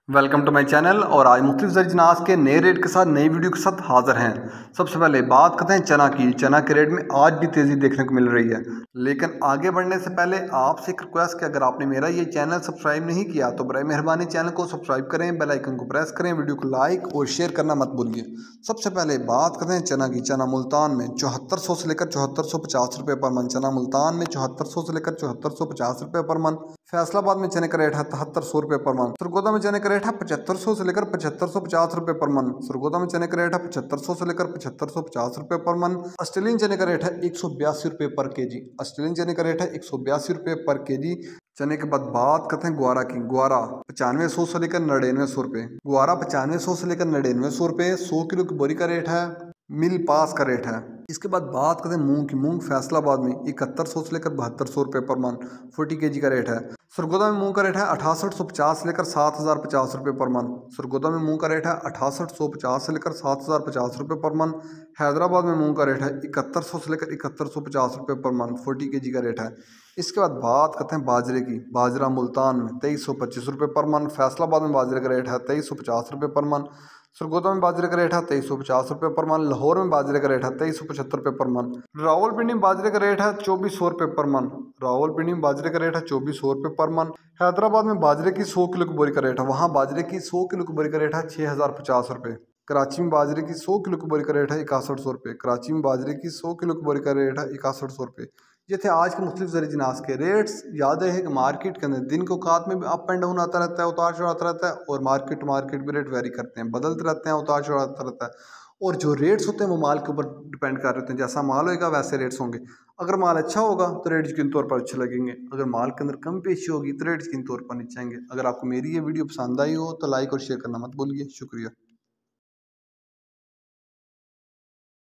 Welcome to my channel. और आज मुख्तलिफ जनास के नए रेट के साथ नई वीडियो के साथ हाजिर हैं। सबसे पहले बात करते हैं चना की। चना के रेट में आज भी तेज़ी देखने को मिल रही है, लेकिन आगे बढ़ने से पहले आपसे एक रिक्वेस्ट कि अगर आपने मेरा ये चैनल सब्सक्राइब नहीं किया तो बराए मेहरबानी चैनल को सब्सक्राइब करें, बेल आइकन को प्रेस करें, वीडियो को लाइक और शेयर करना मत भूलिए। सबसे पहले बात करते हैं चना की। चना मुल्तान में 7400 से लेकर 7450 रुपये पर मन। चना मुल्तान में 7400 से लेकर 7450 रुपये पर मन। फैसलाबाद में चने का रेट है 7300 रुपये पर मन। सरगोदा में चने का रेट है 7500 से लेकर 7550 रुपये पर मन। सरगोदा में चने का रेट है 7500 से लेकर 7550 रुपये पर मन। ऑस्ट्रेलियन चने का रेट है 182 रुपये पर केजी। ऑस्ट्रेलियन चने का रेट है 182 रुपये पर केजी। चने के बाद बात करते हैं ग्वारा की। ग्वारा 9500 से लेकर 9900 रुपये। ग्वारा 9500 से लेकर 9900 रुपये। 100 किलो की बोरी का रेट है, मिल पास का रेट है। इसके बाद बात करते हैं मूंग की। मूंग फैसलाबाद में 7100 से लेकर 7200 रुपये पर मन 40 केजी का रेट है। सरगोदा में मूंग का रेट है 6850 से लेकर 7050 रुपये पर मन। सरगोदा में मूंग का रेट है 6850 से लेकर 7050 रुपये पर मन। हैदराबाद में मूंग का रेट है 7100 से लेकर 7150 रुपये पर मन 40 केजी का रेट है। इसके बाद बात करते हैं बाजरे की। बाजरा मुल्तान में 2325 रुपये पर मन। फैसलाबाद में बाजरे का रेट है 2350 रुपये पर मन। सरगोदा में बाजरे का रेट है 2350 रुपये पर मन। लाहौर में बाजरे का रेट है 2375 रुपये पर मन। रावलपिंडी में बाजरे का रेट है 2400 रुपये पर मन। रावलपिंडी में बाजरे का रेट है 2400 रुपये पर मन। हैदराबाद में बाजरे की 100 किलो की बोरी का रेट है, वहाँ बाजरे की 100 किलो की बोरी का रेट है 6050 रुपये। कराची में बाजरे की 100 किलो की बोरी का रेट है 6100 रुपये। कराची में बाजरे की 100 किलो की बोरी का रेट है 6100 रुपये। ये थे आज के मुख्तलिफ ज़रिए जिनास के रेट्स। याद रहे कि मार्केट के अंदर दिन के औकात में भी अप एंड डाउन आता रहता है, उतार चढ़ाव आता रहता है, और मार्केट टू मार्केट भी रेट वेरी करते हैं, बदलते रहते हैं, उतार चढ़ाव आता रहता है। और जो रेट्स होते हैं वो माल के ऊपर डिपेंड कर रहे हैं। जैसा माल होगा वैसे रेट्स होंगे। अगर माल अच्छा होगा तो रेट यकीन तौर पर अच्छे लगेंगे, अगर माल के अंदर कम पेशी होगी तो रेट यकीन तौर पर नीचे आएंगे। अगर आपको मेरी ये वीडियो पसंद आई हो तो लाइक और शेयर करना मत भूलिए। शुक्रिया।